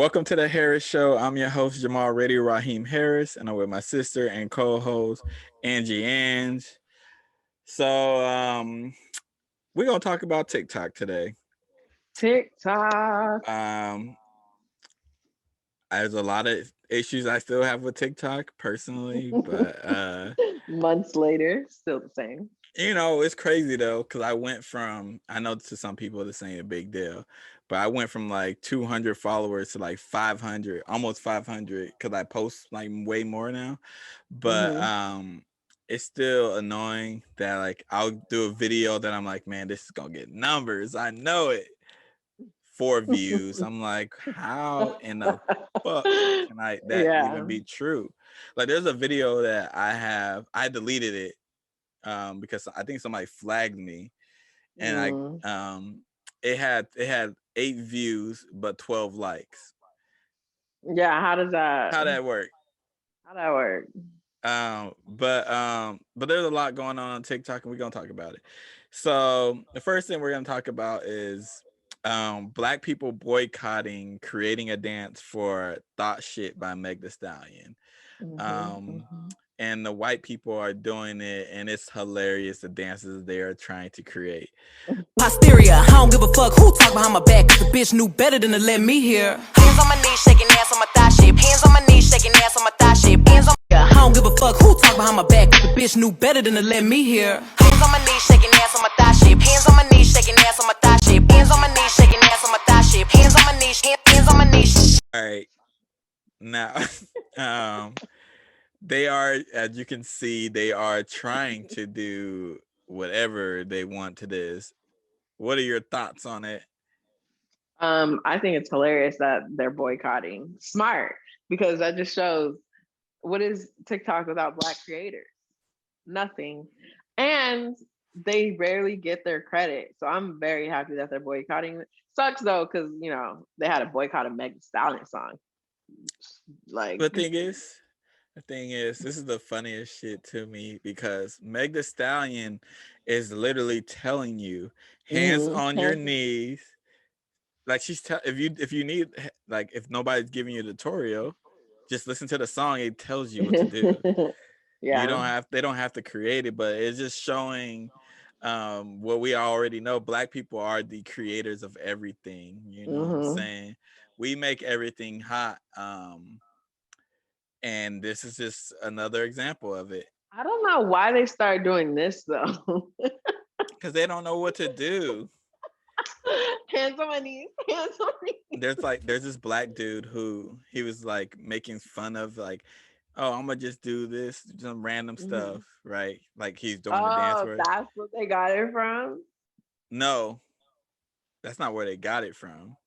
Welcome to the Harris Show. I'm your host, Jamal Radio Raheem Harris, and I'm with my sister and co-host, Angie Ange. So we're gonna talk about TikTok today. TikTok. Um, there's a lot of issues I still have with TikTok personally, but Months later, still the same. it's crazy though, because I know to some people this ain't a big deal, but I went from like 200 followers to like 500, almost 500, because I post like way more now. But hmm it's still annoying that like I'll do a video that I'm like, man, this is gonna get numbers. I know it. 4 views. I'm like, how in the fuck can that even Yeah. be true? Like, there's a video that I deleted it because I think somebody flagged me, and Mm. it had 8 views but 12 likes. Yeah. How that work? How that work? But there's a lot going on TikTok, and we're gonna talk about it. So the first thing we're gonna talk about is black people boycotting creating a dance for Thought Shit by Meg the Stallion. hmm Um hmm and the white people are doing it, and it's hilarious, the dances they are trying to create. Hysteria, I don't give a fuck who talk behind my back, cause the bitch knew better than to let me hear. Hands on my knees, shaking ass on my thigh shape. Hands on my knees, shaking ass on my thigh shape. Hands on I don't give a fuck who talk behind my back, cause the bitch knew better than to let me hear. Hands on my knees, shaking ass on my thigh shape. Hands on my knees, shaking ass on my thigh shape. Hands on my knees, shaking ass on my thigh shape. Hands on my knees, hands on my knees. All right, now um they are, as you can see, they are trying to do whatever they want to this. What are your thoughts on it? I think it's hilarious that they're boycotting. Smart, because that just shows what is TikTok without Black creators? Nothing. And they rarely get their credit. So I'm very happy that they're boycotting. Sucks though, because they had a boycott of Meg Thee Stallion song. Like, The thing is, this is the funniest shit to me, because Meg the Stallion is literally telling you, hands on your mhm. knees. Like, if you need, like, if nobody's giving you a tutorial, just listen to the song. It tells you what to do. Yeah. They don't have to create it, but it's just showing what we already know. Black people are the creators of everything. You know what I'm hmm saying? We make everything hot. And this is just another example of it, I don't know why they started doing this though. because they don't know what to do. Hands on my knees. Hands on my knees. There's this black dude who he was like making fun of, like, oh, I'm gonna just do this, some random stuff, Mhm. right? Like, he's doing the dance Oh, for it. that's what they got it from. No, that's not where they got it from.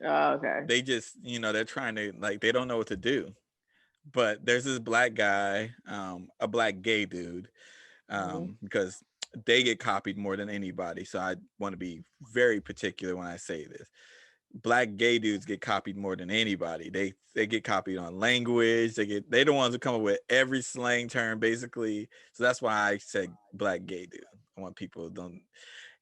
Oh, okay. They just, they're trying to, like, they don't know what to do. But there's this black guy, a black gay dude, hmm because they get copied more than anybody. So I want to be very particular when I say this. Black gay dudes get copied more than anybody. They get copied on language. They the ones who come up with every slang term basically. So that's why I said black gay dude. I want people don't.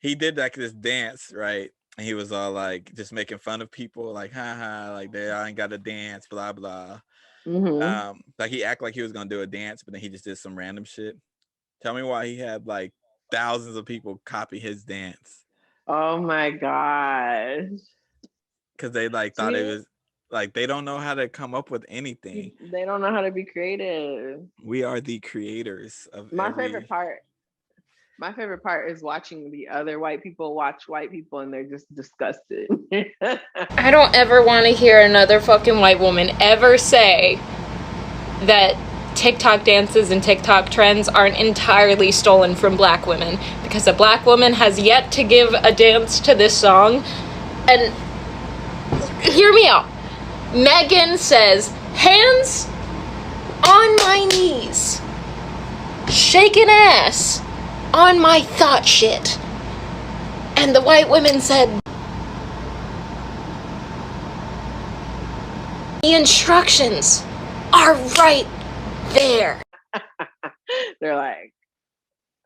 He did like this dance, right? And he was all like just making fun of people, like, haha, like they ain't got to dance, blah blah. hmm Like, he acted like he was gonna do a dance, but then he just did some random shit. Tell me why he had like thousands of people copy his dance, Oh my gosh. because they like thought it See, was like, they don't know how to come up with anything. they don't know how to be creative. We are the creators of My favorite every. part. My favorite part is watching the other white people watch white people and they're just disgusted. I don't ever want to hear another fucking white woman ever say that TikTok dances and TikTok trends aren't entirely stolen from black women, because a black woman has yet to give a dance to this song. And hear me out. Megan says, hands on my knees, shaking ass on my thought shit. And the white women said, the instructions are right there. They're like,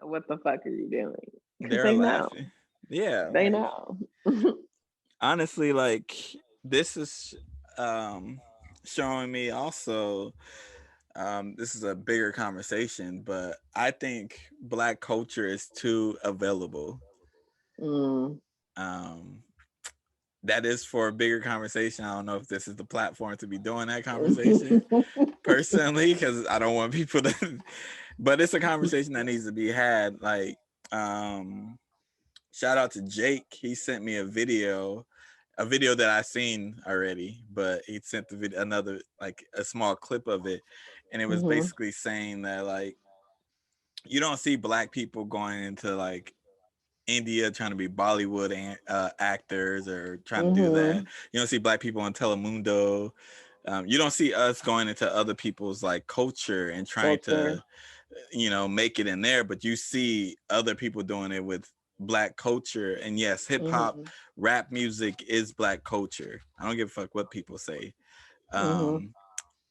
what the fuck are you doing? Because They're they know. laughing. Yeah, They like, know. honestly, like, this is. um showing me also, this is a bigger conversation, but I think black culture is too available. Mm. Um that is for a bigger conversation. I don't know if this is the platform to be doing that conversation personally, because I don't want people to but it's a conversation that needs to be had. Like, um shout out to Jake. He sent me a video that I seen already, but he sent the video another, like a small clip of it, and it was Mhm. basically saying that, like, you don't see black people going into like India trying to be Bollywood actors or trying to do that. Mhm. You don't see black people on Telemundo. You don't see us going into other people's like culture and trying Culture. to, make it in there, but you see other people doing it with black culture. And yes, hip hop, Mhm. rap music is black culture. I don't give a fuck what people say. Mhm. Um,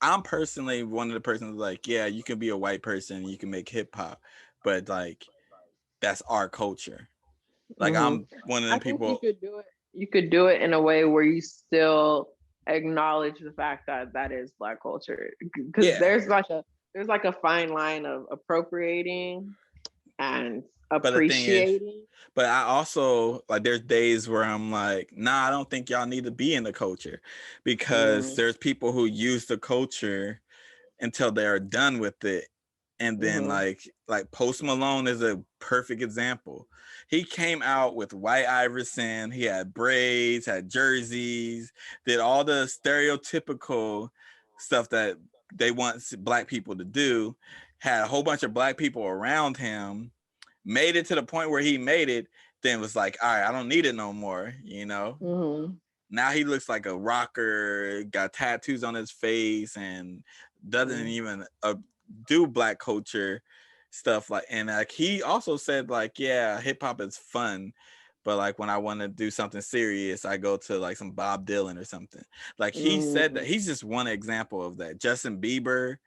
I'm personally one of the persons like, yeah, you can be a white person, you can make hip hop, but like that's our culture. Like Mhm. I'm one of I them think you people. could do it. You could do it in a way where you still acknowledge the fact that that is Black culture, because Yeah, there's like a fine line of appropriating and but the thing is, appreciating. but I also like there's days where I'm like, nah, I don't think y'all need to be in the culture, because Mm. there's people who use the culture until they are done with it. And then Mhm. like Post Malone is a perfect example. He came out with White Iverson, he had braids, had jerseys, did all the stereotypical stuff that they want black people to do, had a whole bunch of black people around him, made it to the point where he made it, then was like, all right, I don't need it no more, Mhm. Now he looks like a rocker, got tattoos on his face, and doesn't Mhm. even do black culture stuff. Like, and like he also said, like, yeah, hip hop is fun, but like when I want to do something serious, I go to like some Bob Dylan or something. Like he said that. Mhm. He's just one example of that. Justin Bieber,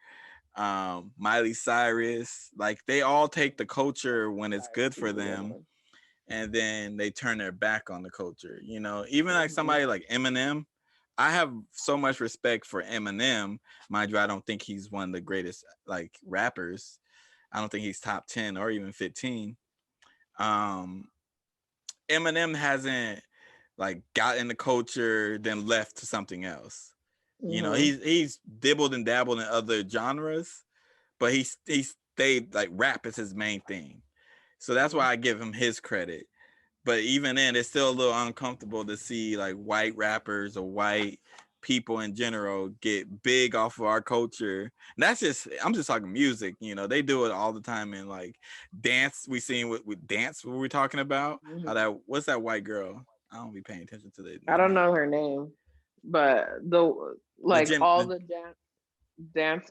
Miley Cyrus, like they all take the culture when it's Cyrus good is for a good them, one. and then they turn their back on the culture. Even like Mhm. somebody like Eminem. I have so much respect for Eminem. Mind you, I don't think he's one of the greatest like rappers. I don't think he's top 10 or even 15. Um, Eminem hasn't like got in the culture, then left to something else. Mhm. He's dibbled and dabbled in other genres, but he stayed like rap is his main thing. So that's why Mhm. I give him his credit. But even then, it's still a little uncomfortable to see like white rappers or white people in general get big off of our culture. And that's just, I'm just talking music. They do it all the time in like dance. We seen with dance. What we're talking about? How Mhm. that? What's that white girl? I don't be paying attention to I the don't name. know her name, but the The like gym. all the dance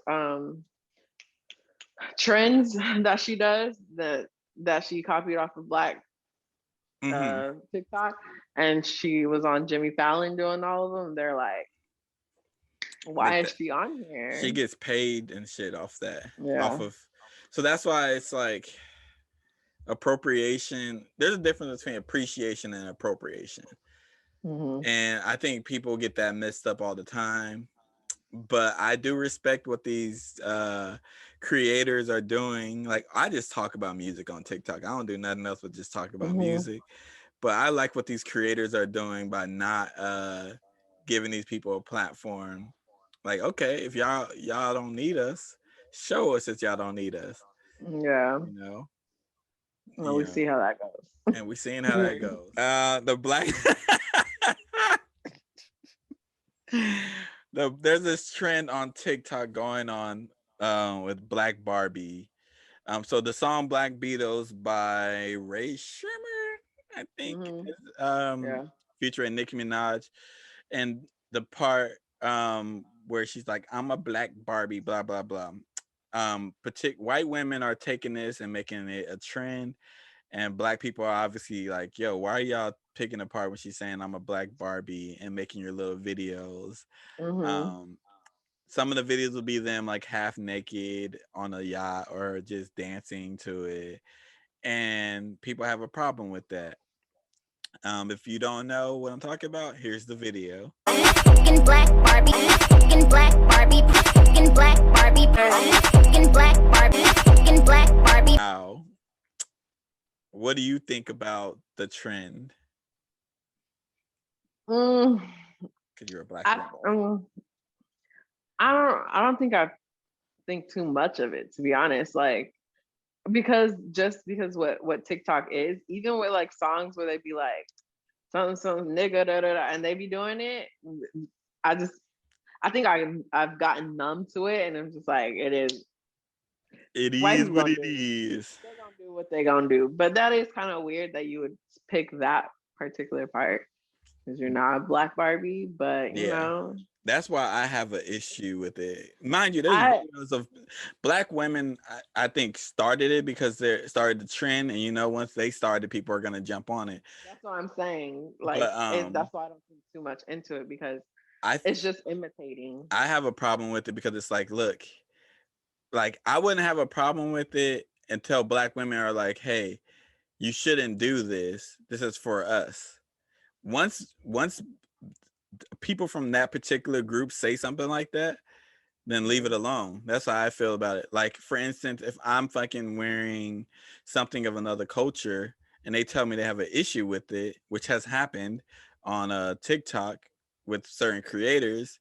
trends that she does, that she copied off of Black Mm-hmm. TikTok, and she was on Jimmy Fallon doing all of them. They're like, why Make is that. she on She here? gets paid and shit off that. Off Yeah. of. So that's why it's like appropriation. There's a difference between appreciation and appropriation. Mhm. And I think people get that messed up all the time. But I do respect what these creators are doing. Like I just talk about music on TikTok. I don't do nothing else but just talk about Mhm. music. But I like what these creators are doing by not giving these people a platform. Like, okay, if y'all don't need us, show us that y'all don't need us. Yeah. You know, Well, you we see know, how that goes. and we seeing how that goes. The black there's this trend on TikTok going on with Black Barbie. So the song Black Beatles by Ray Shrimmer, I think, Mhm. is, Yeah. featuring Nicki Minaj, and the part where she's like, "I'm a black Barbie," blah blah blah. White women are taking this and making it a trend, and black people are obviously like, "Yo, why are y'all picking apart when she's saying I'm a black Barbie and making your little videos?" Mhm. Um, some of the videos will be them like half naked on a yacht or just dancing to it, and people have a problem with that. If you don't know what I'm talking about, here's the video. Fucking black Barbie, fucking black Barbie, fucking black Barbie, fucking black Barbie, fucking black Barbie. Now, what do you think about the trend? Mm, Because you're a black I woman. I don't think I think too much of it, to be honest. Like, because what TikTok is, even with like songs where they be like something nigga da, da, da, and they be doing it, I just I think I've gotten numb to it, and I'm just like, it is It white is people what gonna it do. is. They're gonna do what they're gonna do. But that is kind of weird that you would pick that particular part because you're not a black Barbie, but you Yeah. know, That's why I have an issue with it. Mind you, there's I videos of black women. I think started it because they started the trend, and once they started, people are gonna jump on it. that's what I'm saying. But Like, that's why I don't think too much into it because I it's just imitating. I have a problem with it because it's like, look, like I wouldn't have a problem with it until black women are like, hey, you shouldn't do this. This is for us. Once people from that particular group say something like that, then leave it alone. That's how I feel about it. Like, for instance, if I'm fucking wearing something of another culture and they tell me they have an issue with it, which has happened on TikTok with certain creators,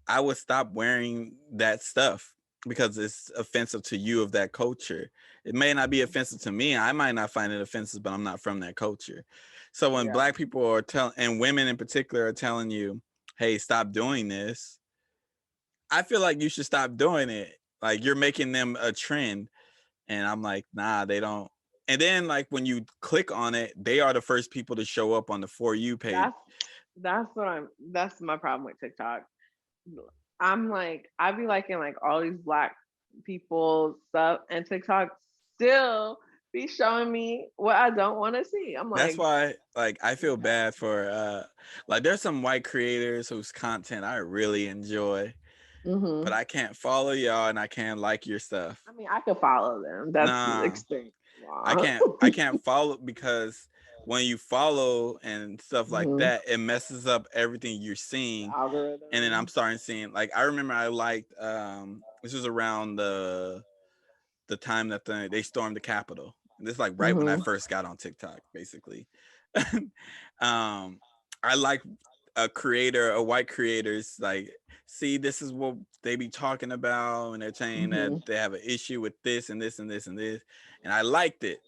I would stop wearing that stuff because it's offensive to you of that culture. It may not be offensive to me. I might not find it offensive, but I'm not from that culture. So when Yeah, black people are telling, and women in particular are telling you, hey, stop doing this, I feel like you should stop doing it. Like, you're making them a trend. And I'm like, nah, they don't. And then, like, when you click on it, they are the first people to show up on the For You page. that's that's my problem with TikTok. I'm like, I be liking like all these black people stuff, and TikTok still be showing me what I don't want to see. I'm That's like, why, like, I feel bad for, like, there's some white creators whose content I really enjoy, but mm-hmm. I can't follow y'all and I can't like your stuff. I mean, I could follow them. That's Nah, extreme. I Wow. can't. I can't follow because when you follow and stuff like Mm-hmm. that, it messes up everything you're The seeing. And then I'm algorithm. starting seeing, like, I remember I liked this was around the time that they stormed the Capitol. This is like right when I Mm-hmm. first got on TikTok, basically. um, I like a white creators, like, see, this is what they be talking about, and they're saying that Mm-hmm. they have an issue with this and this and this and this, and I liked it.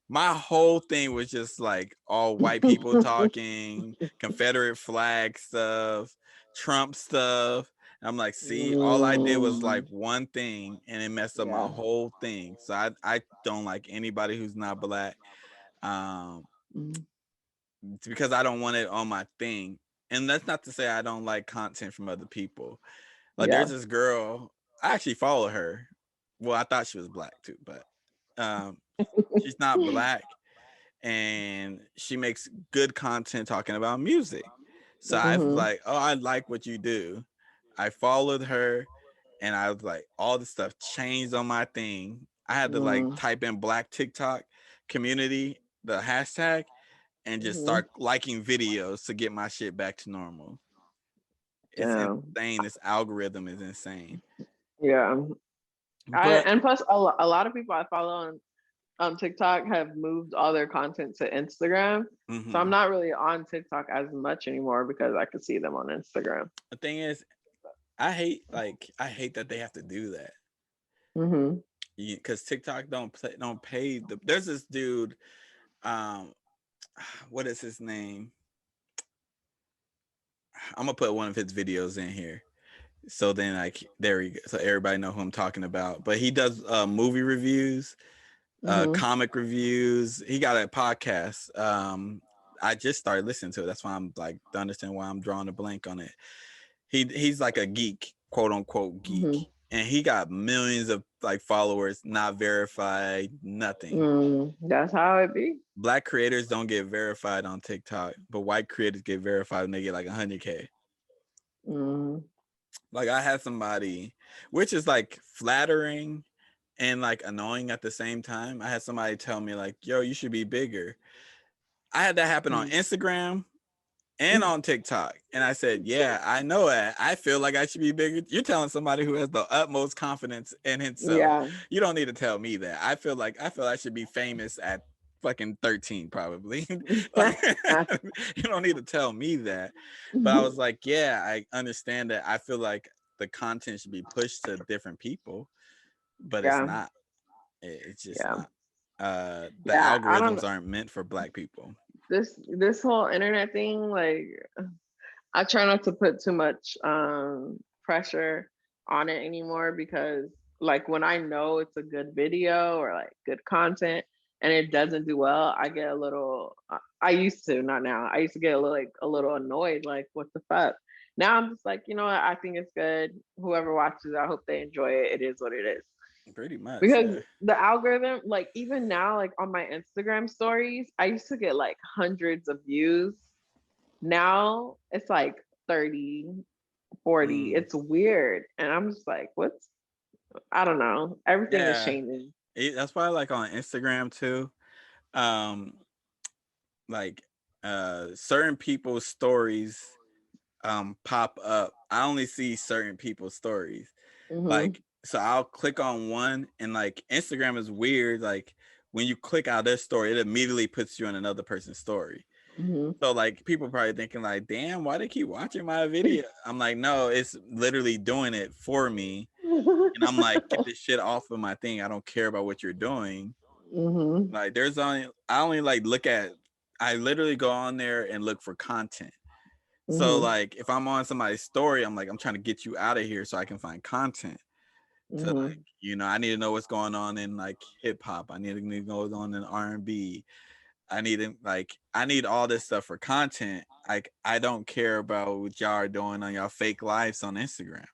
My whole thing was just like all white people talking, Confederate flag stuff, Trump stuff. And I'm like, see, all I did was like Mm, one thing and it messed up my yeah. whole thing. So I don't like anybody who's not black. Um, Mm-hmm. it's because I don't want it on my thing. And that's not to say I don't like content from other people. Like, Yeah. there's this girl, I actually follow her. Well, I thought she was black too, but um, she's not black, and she makes good content talking about music. So I've Mm-hmm. like, oh, I like what you do. I followed her, and I was like, all the stuff changed on my thing. I had to like Mm-hmm. type in black TikTok community, the hashtag, and just start liking videos to get my shit back to normal. It's Damn. insane. This algorithm is insane. Yeah. But And plus a lot of people I follow on TikTok have moved all their content to Instagram. So I'm mhm. not really on TikTok as much anymore because I could see them on Instagram. The thing is, I hate that they have to do that. Mm-hmm. Because TikTok don't pay the. There's this dude, um, what is his name? I'm gonna put one of his videos in here, so then like there we go, so everybody know who I'm talking about. But he does movie reviews, Mm-hmm. comic reviews. He got a podcast. I just started listening to it. That's why I'm like to understand why I'm drawing a blank on it. He's like a geek, quote unquote geek, Mm-hmm. and he got millions of like followers, not verified, nothing. That's how it be. Black creators don't get verified on TikTok, but white creators get verified and they get like 100K. Mm-hmm. Like, I had somebody, which is like flattering and like annoying at the same time. I had somebody tell me like, "Yo, you should be bigger." I had that happen on Instagram and on TikTok. And I said, yeah, I know that. I feel like I should be bigger. You're telling somebody who has the utmost confidence in himself. Yeah. You don't need to tell me that. I feel I should be famous at fucking 13 probably. Like you don't need to tell me that. But I was like, yeah, I understand that. I feel like the content should be pushed to different people, but it's Yeah. not. It's just Yeah. not. The Yeah. I don't algorithms aren't meant for black people. this whole internet thing, like I try not to put too much pressure on it anymore because like when I know it's a good video or like good content and it doesn't do well, I get a little I used to, not now. I used to get a little annoyed, like what the fuck. Now I'm just like, you know what, I think it's good. Whoever watches, I hope they enjoy it. It is what it is. Pretty much, Because yeah. the algorithm, like even now, like on my Instagram stories, I used to get like hundreds of views. Now it's like 30, 40. Mm. It's weird. And I'm just like, what's, I don't know. Everything is Yeah. changing. That's why, like, on Instagram too, um like certain people's stories pop up. I only see certain people's stories. Mm-hmm. Like, so I'll click on one, and like Instagram is weird. Like, when you click out their story, it immediately puts you on another person's story. Mm-hmm. So like people probably thinking like, damn, why they keep watching my video? I'm like, no, it's literally doing it for me. And I'm like, get this shit off of my thing. I don't care about what you're doing. Mm-hmm. Like, I only like look at, I literally go on there and look for content. So Mm-hmm. like if I'm on somebody's story, I'm like, I'm trying to get you out of here so I can find content to, like, Mm-hmm. I need to know what's going on in like hip hop. I need to know what's going on in R&B. I need all this stuff for content. Like, I don't care about what y'all are doing on y'all fake lives on Instagram,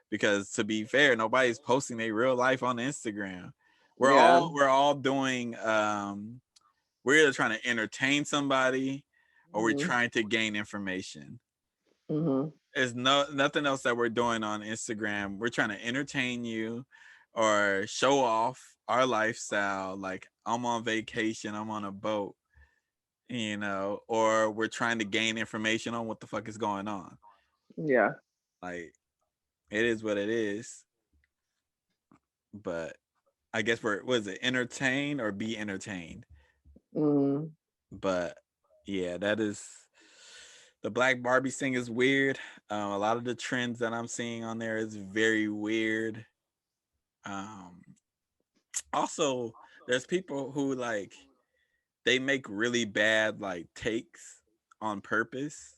because to be fair, nobody's posting their real life on Instagram. Yeah. We're all doing we're either trying to entertain somebody or we're Mm-hmm. trying to gain information. Mm-hmm. There's nothing else that we're doing on Instagram. We're trying to entertain you or show off our lifestyle. Like, I'm on vacation, I'm on a boat, or we're trying to gain information on what the fuck is going on. Yeah. Like, it is what it is. But I guess was it entertain or be entertained? Mm-hmm. But yeah, that is, the Black Barbie thing is weird. A lot of the trends that I'm seeing on there is very weird. Um, Also, there's people who like, they make really bad like takes on purpose.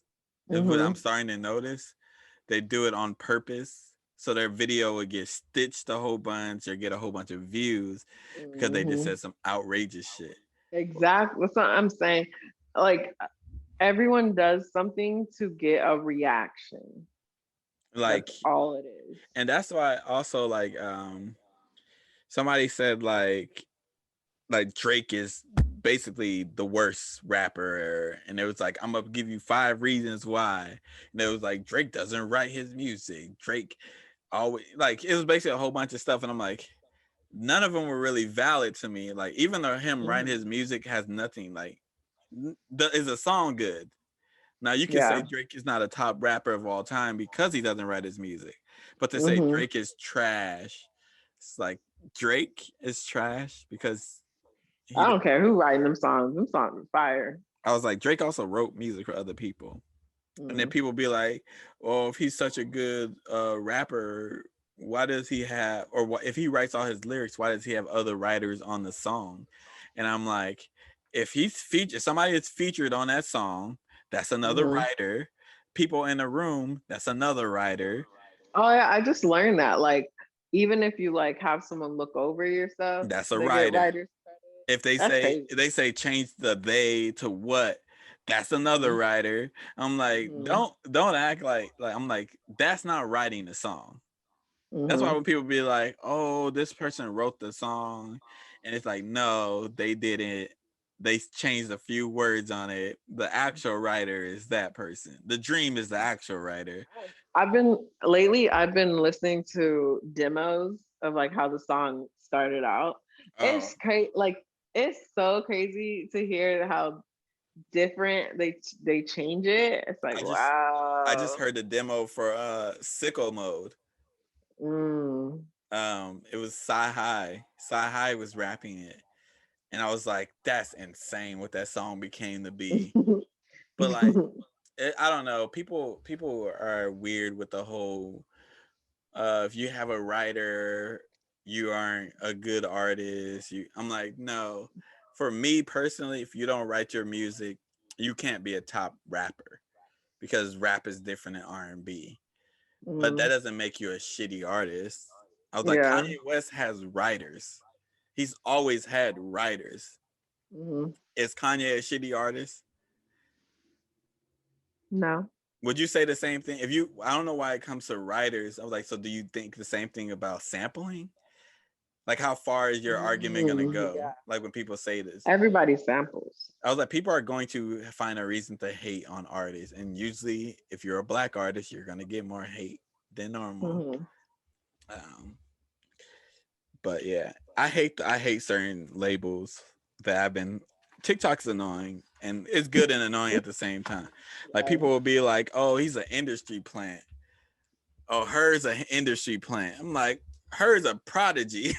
Is what I'm Mm-hmm. starting to notice. They do it on purpose, so their video would get stitched a whole bunch or get a whole bunch of views because they just Mm-hmm. said some outrageous shit. Exactly. That's what I'm saying. Like everyone does something to get a reaction. Like, That's all it is. and that's why also, like, somebody said like Drake is basically the worst rapper, and it was like, I'm gonna give you 5 reasons why. And it was like, Drake doesn't write his music. Drake always, like, it was basically a whole bunch of stuff, and I'm like, none of them were really valid to me. Like, even though him writing Mm-hmm. his music has nothing, like, is a song good? Now you can say Yeah. Drake is not a top rapper of all time because he doesn't write his music, but to say Mm-hmm. Drake is trash, it's like, Drake is trash because he. I don't care who writing them songs. Them songs are fire. I was like, Drake also wrote music for other people. And then Mm-hmm. people be like, "Oh, if he's such a good rapper, why does he have, or what if he writes all his lyrics? Why does he have other writers on the song?" And I'm like, if he's featured, somebody is featured on that song, that's another Mm-hmm. writer. People in the room, that's another writer. Oh yeah, I just learned that. Like, even if you like have someone look over your stuff, That's a they get writer. writers credit. If they That's say crazy. change the they to what, that's another Mm-hmm. writer. I'm like, Mm-hmm. don't act like I'm like, that's not writing the song. That's why Mm-hmm. when people be like, oh, this person wrote the song, and it's like, no, they didn't. They changed a few words on it. The actual writer is that person. The dream is the actual writer. I've been listening to demos of like how the song started out. Oh, It's crazy. Like it's so crazy to hear how different. They change it. It's like, I just wow. heard the demo for Sicko Mode. Mm. It was Sci High was rapping it, and I was like, that's insane what that song became to be. But like, I don't know. People are weird with the whole. If you have a writer, you aren't a good artist. I'm like, no. For me personally, if you don't write your music, you can't be a top rapper because rap is different than R&B. But that Mm. doesn't make you a shitty artist. I was like, Yeah. Kanye West has writers. He's always had writers. Mm. Is Kanye a shitty artist? No. Would you say the same thing? I don't know why it comes to writers. I was like, so do you think the same thing about sampling? Like, how far is your argument gonna Mm. go? Yeah. Like when people say this, Everybody samples. I was like, people are going to find a reason to hate on artists, and usually, if you're a black artist, you're gonna get more hate than normal. Mm-hmm. Um, but yeah, I hate certain labels that I've been. TikTok's annoying, and it's good and annoying at the same time. Like people will be like, "Oh, he's an industry plant. Oh, her's an industry plant." I'm like, her's a prodigy.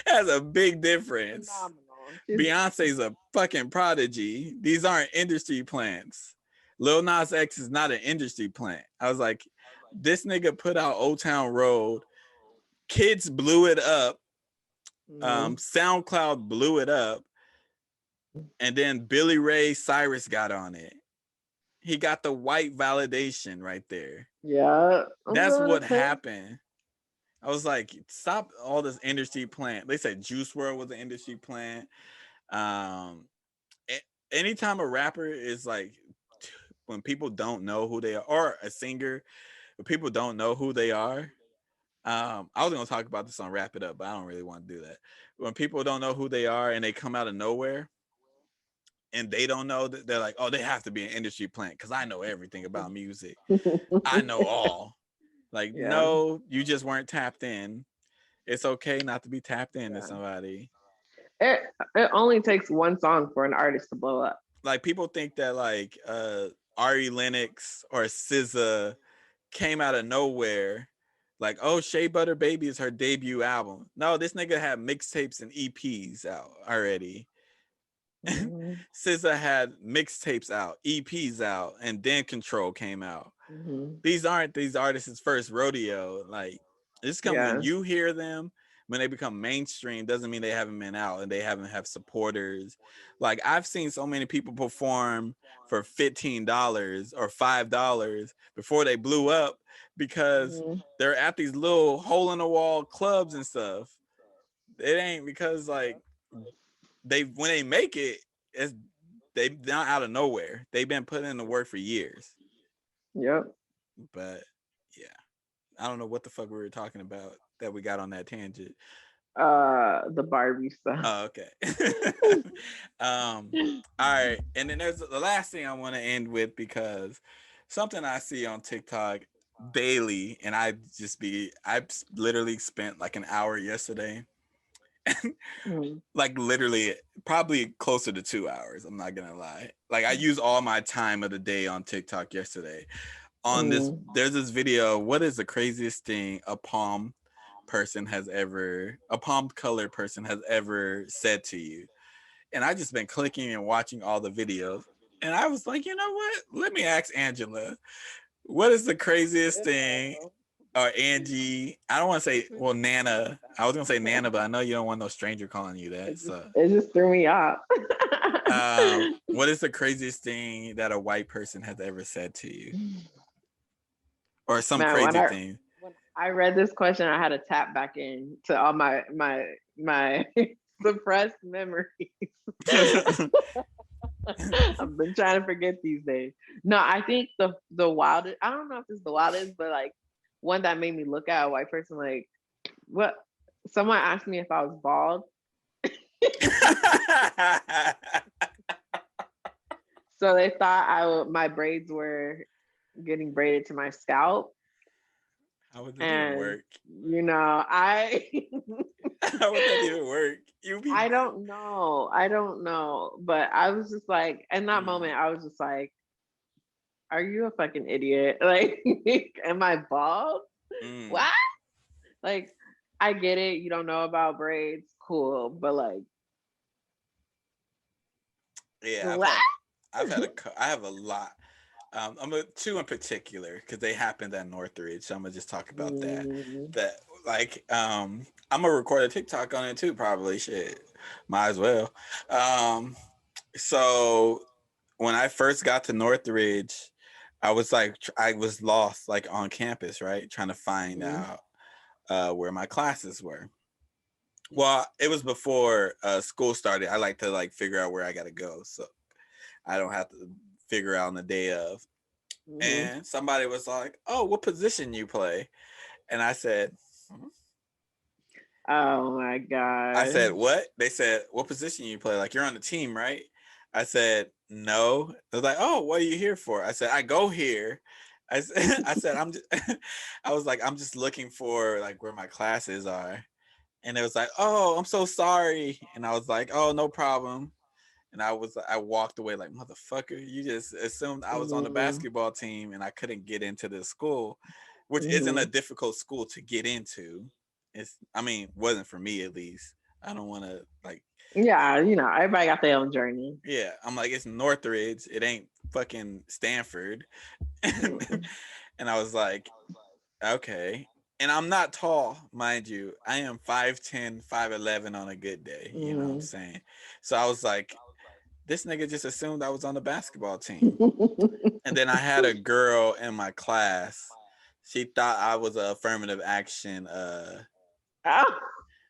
That's a big difference. Phenomenal. Beyonce's a fucking prodigy. These aren't industry plants. Lil Nas X is not an industry plant. I was like, this nigga put out Old Town Road. Kids blew it up. Mm-hmm. SoundCloud blew it up. And then Billy Ray Cyrus got on it. He got the white validation right there. Yeah. That's what happened. I was like, stop all this industry plant. They said Juice WRLD was an industry plant. Anytime a rapper is like, when people don't know who they are, or a singer, when people don't know who they are. I was gonna talk about this on Wrap It Up, but I don't really want to do that. When people don't know who they are and they come out of nowhere, and they don't know that, they're like, oh, they have to be an industry plant because I know everything about music. I know all. Like, Yeah. no, you just weren't tapped in. It's okay not to be tapped into somebody. It only takes one song for an artist to blow up. Like people think that like Ari Lennox or SZA came out of nowhere. Like, oh, Shea Butter Baby is her debut album. No, this nigga had mixtapes and EPs out already. Mm-hmm. SZA had mixtapes out, EPs out, and then Control came out. Mm-hmm. These aren't these artists' first rodeo. Like, this come when you hear them, when they become mainstream, doesn't mean they haven't been out and they haven't have supporters. Like, I've seen so many people perform for $15 or $5 before they blew up because they're at these little hole in the wall clubs and stuff. It ain't because like when they make it, it's they're not out of nowhere. They've been putting in the work for years. Yep. But yeah, I don't know what the fuck we were talking about that we got on that tangent. The Barbie stuff. Oh, okay. All right, and then there's the last thing I want to end with because something I see on TikTok daily, and I literally spent like an hour yesterday. Like literally probably closer to 2 hours. I'm not gonna lie. Like I use all my time of the day on TikTok yesterday. There's this video. What is the craziest thing a palm colored person has ever said to you? And I just been clicking and watching all the videos. And I was like, you know what? Let me ask Angela. What is the craziest thing? Or Angie, I don't want to say, well, Nana. I was gonna say Nana, but I know you don't want no stranger calling you that. It just threw me off. What is the craziest thing that a white person has ever said to you, or some crazy thing? When I read this question, I had to tap back in to all my suppressed memories. I've been trying to forget these days. No, I think the wildest. I don't know if this is the wildest, but like one that made me look at a white person like, what? Someone asked me if I was bald. So they thought my braids were getting braided to my scalp. How would it work? You know, How would that even work? You be I don't know. I don't know. But I was just like, in that mm, moment, I was just like, are you a fucking idiot? Like, am I bald? mm. What? Like, I get it. You don't know about braids. Cool. But like, Yeah, what? I have a lot. Two in particular because they happened at Northridge. So I'm gonna just talk about that. Mm, That like I'm gonna record a TikTok on it too. Probably shit, might as well. Um, so when I first got to Northridge, I was like I was lost like on campus, right, trying to find mm, out where my classes were. Well, it was before school started. I like to like figure out where I gotta go, so I don't have to figure out on the day of. mhm. And somebody was like, "Oh, what position you play?" And "Hmm?" Oh my I said, God. "What?" They said, "What position you play? Like you're on the team, right?" I said, "No." They're like, "Oh, what are you here for?" I said, "I go here." I said, "I'm just," I was like, "I'm just looking for like where my classes are." And it was like, "Oh, I'm so sorry." And I was like, "Oh, no problem." And I walked away like, motherfucker, you just assumed I was on the Mhm, basketball team and I couldn't get into this school, which isn't a mhm. difficult school to get into. I mean, wasn't for me at least. I don't want to like, Yeah, everybody got their own journey. yeah, I'm like, it's Northridge. It ain't fucking Stanford. and Mm, I was like, okay. And I'm not tall, mind you. I am 5'10", 5'11" on a good day. You know what I'm mhm. saying? So I was like, this nigga just assumed I was on the basketball team. And then I had a girl in my class. She thought I was a affirmative action Oh.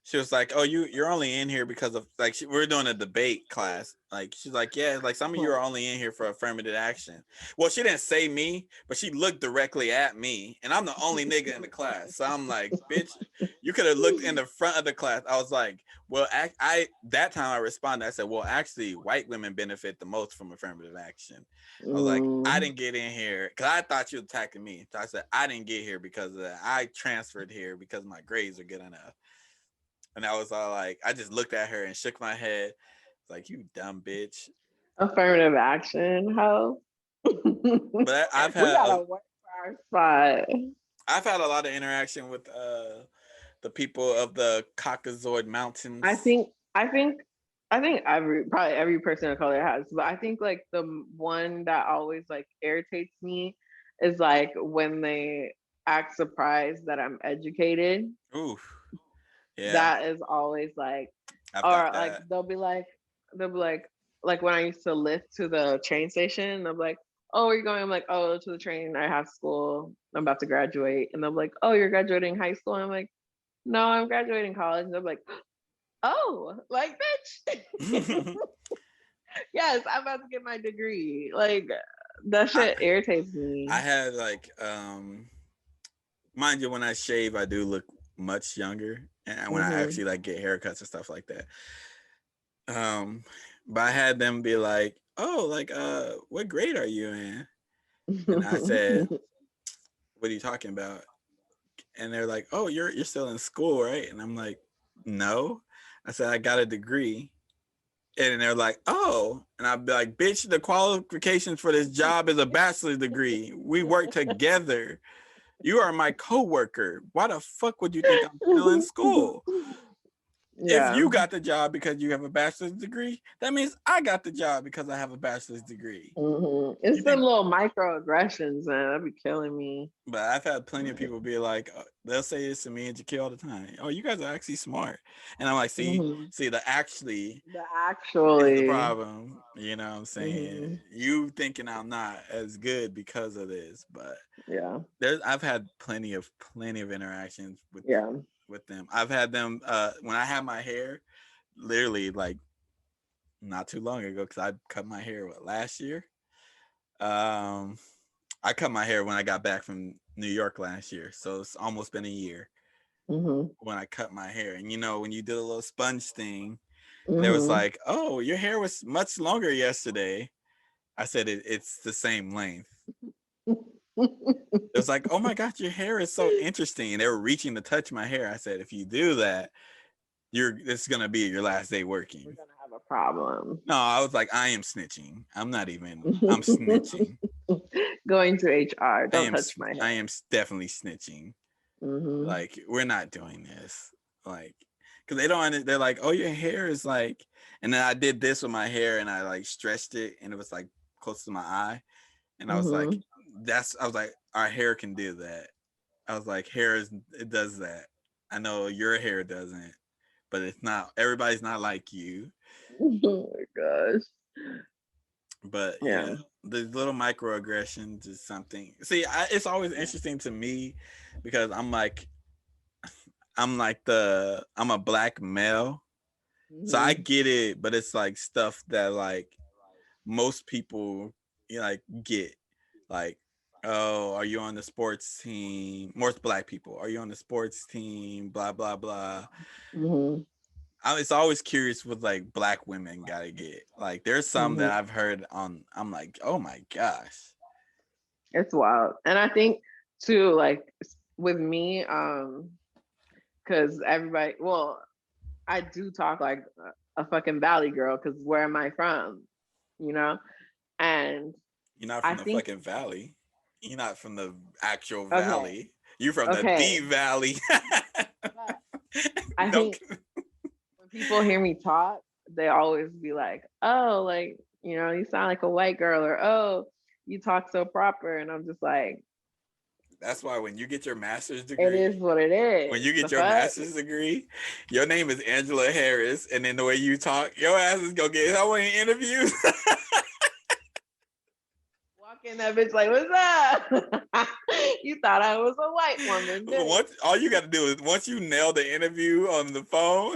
she was like, "Oh, you're only in here because of like we're doing a debate class." Like she's like, "Yeah, like some of you are only in here for affirmative action." Well, she didn't say me, but she looked directly at me, and I'm the only nigga in the class. So I'm like, "Bitch, you could have looked in the front of the class." I was like, "Well, I that time I responded. I said, well, actually, white women benefit the most from affirmative action." I was like, "I Mm, didn't get in here because I thought you were attacking me." So I said, "I didn't get here because of that. I transferred here because my grades are good enough." And I was all like, I just looked at her and shook my head, like, you dumb bitch. affirmative action, ho. But We gotta work for our spot. I've had a lot of interaction with the people of the Caucasoid I Mountains. think, I think, I think probably every person of color has, but I think like the one that always like irritates me is like when they act surprised that I'm educated. Ooh, yeah, That is always like, I've or got like that. they'll be like when I used to lift to the train station, they'll be like, "Oh, where you going?" I'm like, "Oh, to the train. I have school. I'm about to graduate." And they'll be like, "Oh, you're graduating high school?" And I'm like, "No, I'm graduating college." And they're like, "Oh, like bitch." Yes, I'm about to get my degree. Like that I shit irritates I me. had like mind you, when I shave, I do look much younger, and when I Hmm. actually like get haircuts and stuff like that. Um, but I had them be like, "Oh, like what grade are you in?" And I said, "What are you talking about?" And they're like, "Oh, you're still in school, right?" And I'm like, "No." I said, "I got a degree." And they're like, "Oh." And I'd be like, "Bitch, the qualifications for this job is a bachelor's degree. We work together. You are my coworker. Why the fuck would you think I'm still in school? If Yeah. you got the job because you have a bachelor's degree, that means I got the job because I have a bachelor's degree. It's You them think little microaggressions, man. That'd be killing me. But I've had plenty of people be like, they'll say this to me and Jaquil all the time. Oh, you guys are actually smart. And I'm like, Hmm. see, the actually The is the actually. problem. You know what I'm saying? Hmm. You thinking I'm not as good because of this, but Yeah. I've had plenty of interactions Yeah. with them. I've had them when I had my hair, literally like not too long ago, because I cut my hair last year. Um, I cut my hair when I got back from New York last year, so it's almost been a year Hmm. when I cut my hair. And when you did a little sponge thing, and it was Hmm. like, "Oh, your hair was much longer yesterday." I said, "It's the same length." It was like, "Oh my god, your hair is so interesting." And they were reaching to touch my hair. I said, "If you do that, this is gonna be your last day we're working. gonna have a problem. No, I was like, I am snitching. I'm not even. I'm snitching. Going to HR. I Don't am. touch my I hair. am definitely snitching. Mm-hmm. Like, we're not doing this. Like, because they don't. They're like, oh, your hair is like. And then I did this with my hair, and I like stretched it, and it was like close to my eye. And I was like, Mm-hmm. I was like, our hair can do that. I was like, it does that. I know your hair doesn't, but it's not. Everybody's not like you. Oh my gosh. But Yeah. the little microaggressions is something. See, it's always interesting to me because I'm a black male, so I Mm-hmm. get it. But it's like stuff that like most people like get, like, oh, are you on the sports team? Most black people, are you on the sports team? Blah blah blah. Mm-hmm. It's always curious with like black women gotta get, like, there's some that Mm-hmm. I've heard on. I'm like, oh my gosh. It's wild. And I think too, like with me, because everybody, well, I do talk like a fucking valley girl, because where am I from? You know? And You're not I from the think, fucking valley. You're not from the actual okay, valley. You're from the okay. deep valley. But I Don't. think when people hear me talk, they always be like, oh, like, you sound like a white girl, or oh, you talk so proper. And I'm just like, That's why when you get your master's it degree, is what it when is. you The get your fuck? master's degree, your name is Angela Harris, and then the way you talk, your ass is gonna get how many interviews? Walk in that bitch like, what's up? You thought I was a white woman, didn't Once, all you got to do is once you nail the interview on the phone,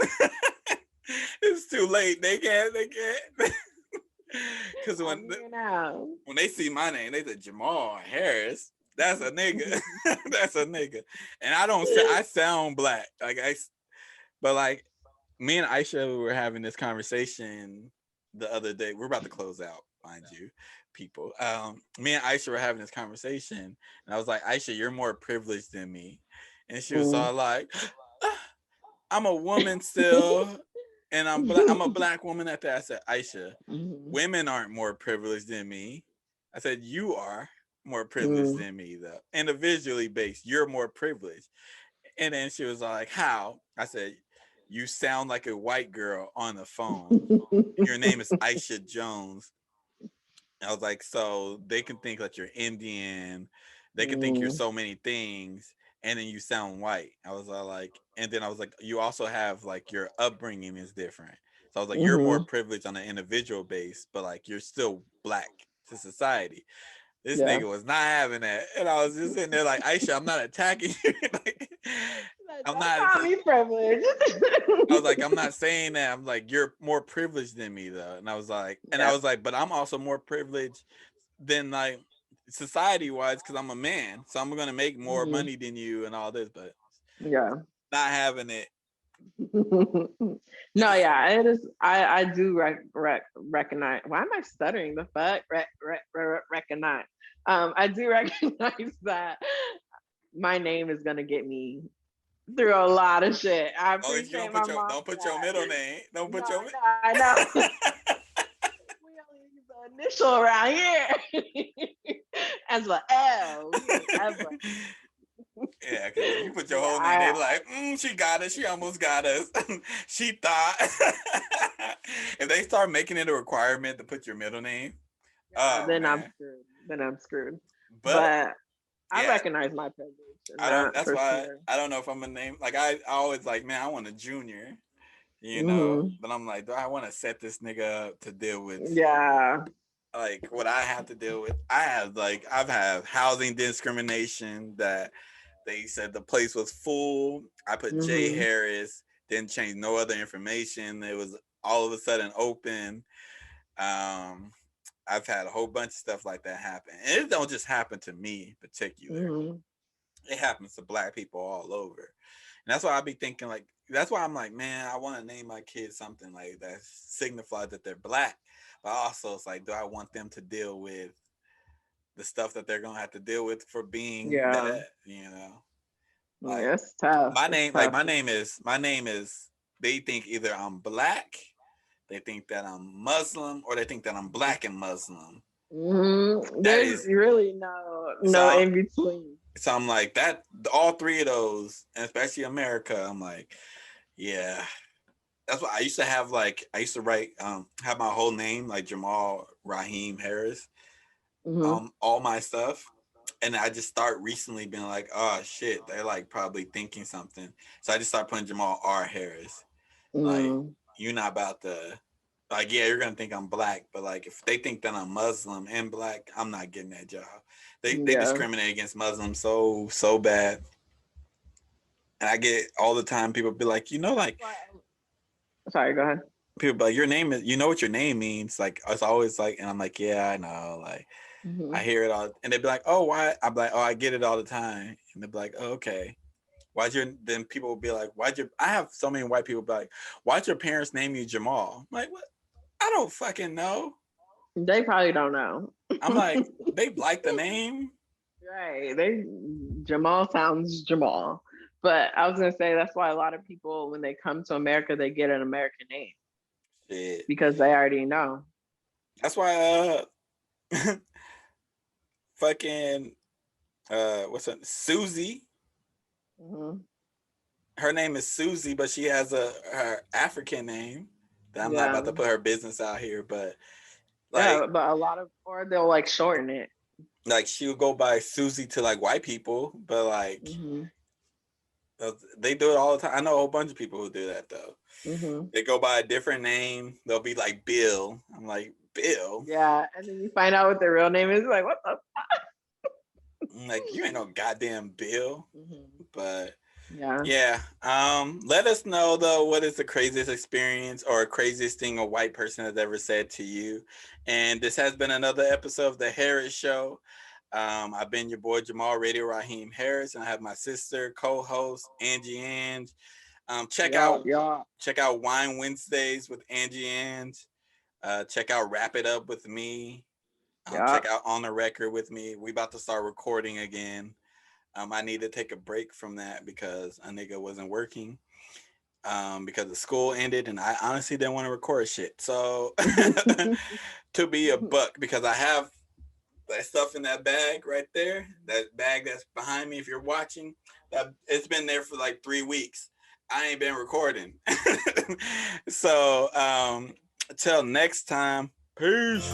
it's too late. They can't. Because you? I'm here now. when they see my name, they say Jamal Harris. That's a nigga. That's a nigga. And I sound black. But like, me and Aisha were having this conversation the other day. We're about to close out, mind you, people. Me and Aisha were having this conversation, and I was like, Aisha, you're more privileged than me. And she was all like, "Ah, I'm a woman still, and I'm a black woman at that." I said, Aisha, women aren't more privileged than me. I said, you are more privileged than me, though. Individually based, you're more privileged. And then she was like, how? I said, you sound like a white girl on the phone. Your name is Aisha Jones. I was like, so they can think that you're Indian. They can think you're so many things. And then you sound white. I was all like, and then I was like, you also have like your upbringing is different. So I was like, you're more privileged on an individual base, but like you're still black to society. This Yeah. nigga was not having that. And I was just sitting there like, Aisha, I'm not attacking you. Like, Like, I'm don't not. call me privileged. I was like, I'm not saying that. I'm like, you're more privileged than me, though. And I was Yeah. like, but I'm also more privileged than like society wise because I'm a man. So I'm gonna make more money than you and all this, but Yeah. not having it. No, yeah, it is. I do recognize. Why am I stuttering? The fuck, recognize. I do recognize that my name is gonna get me through a lot of shit. I As long as you appreciate my mom don't for put your that. middle name. Don't No, put your. I know. We only use the initial around here. As well, L. Yeah, because if you put your Yeah, whole name, they like, she got us. She almost got us. She thought. If they start making it a requirement to put your middle name, yeah, oh then I'm man. screwed. Then I'm screwed. But But I yeah, recognize my privilege in I don't. that That's for why sure. I don't know if I'm gonna name. Like I always like, man, I want a junior. Hmm. But I'm like, do I want to set this nigga up to deal with Yeah. like what I have to deal with? I've had housing discrimination that they said the place was full. I put Jay Hmm. Harris, didn't change no other information. It was all of a sudden open. Um, I've had a whole bunch of stuff like that happen. And it don't just happen to me in particular. Hmm. It happens to black people all over. And that's why I be thinking like that's why I'm like, man, I want to name my kids something like that signifies that they're black. But also it's like, do I want them to deal with the stuff that they're gonna have to deal with for being Yeah. that, Yeah, it's tough. It's tough. my name is they think either I'm black, they think that I'm Muslim, or they think that I'm black and Muslim. That There's is really no so. in between. So I'm like that. All three of those, and especially America. I'm like, yeah. That's what I used to have. Like I used to write, have my whole name like Jamal Raheem Harris, all my stuff, and I just start recently being like, oh shit, they're like probably thinking something. So I just start putting Jamal R Harris. Like you're not about to, like, yeah, you're gonna think I'm black, but like if they think that I'm Muslim and black, I'm not getting that job. They discriminate against Muslims so bad. And I get all the time people be like, like, sorry, go ahead. people be like, your name is, what your name means. Like it's always like, and I'm like, yeah, I know. Like I hear it all, and they'd be like, oh, why? I'm like, oh, I get it all the time. And they'd be like, oh, okay. Then people will be like, I have so many white people be like, why'd your parents name you Jamal? I'm like, what? I don't fucking know. They probably don't know. I'm like, they like the name. Right. Jamal sounds Jamal. But I was gonna say that's why a lot of people when they come to America they get an American name. Shit. Because they already know. That's why fucking what's her Susie. Her name is Susie, but she has her African name. That I'm not about to put her business out here, but like, but a lot of, or they'll like shorten it. Like she'll go by Susie to like white people, but like they do it all the time. I know a whole bunch of people who do that though. They go by a different name. They'll be like Bill. I'm like, Bill? Yeah, and then you find out what their real name is. Like, what the fuck? I'm like, you ain't no goddamn Bill. But yeah. Let us know though, what is the craziest experience or craziest thing a white person has ever said to you. And this has been another episode of The Harris Show. I've been your boy Jamal Radio Raheem Harris, and I have my sister co-host Angie Ange. Check out Wine Wednesdays with Angie Ange. Check out Wrap It Up with me. Check out On the Record with me. We about to start recording again. I need to take a break from that because a nigga wasn't working because the school ended, and I honestly didn't want to record shit. So to be a buck, because I have that stuff in that bag right there, that bag that's behind me, if you're watching, that it's been there for like 3 weeks. I ain't been recording. So until next time, peace.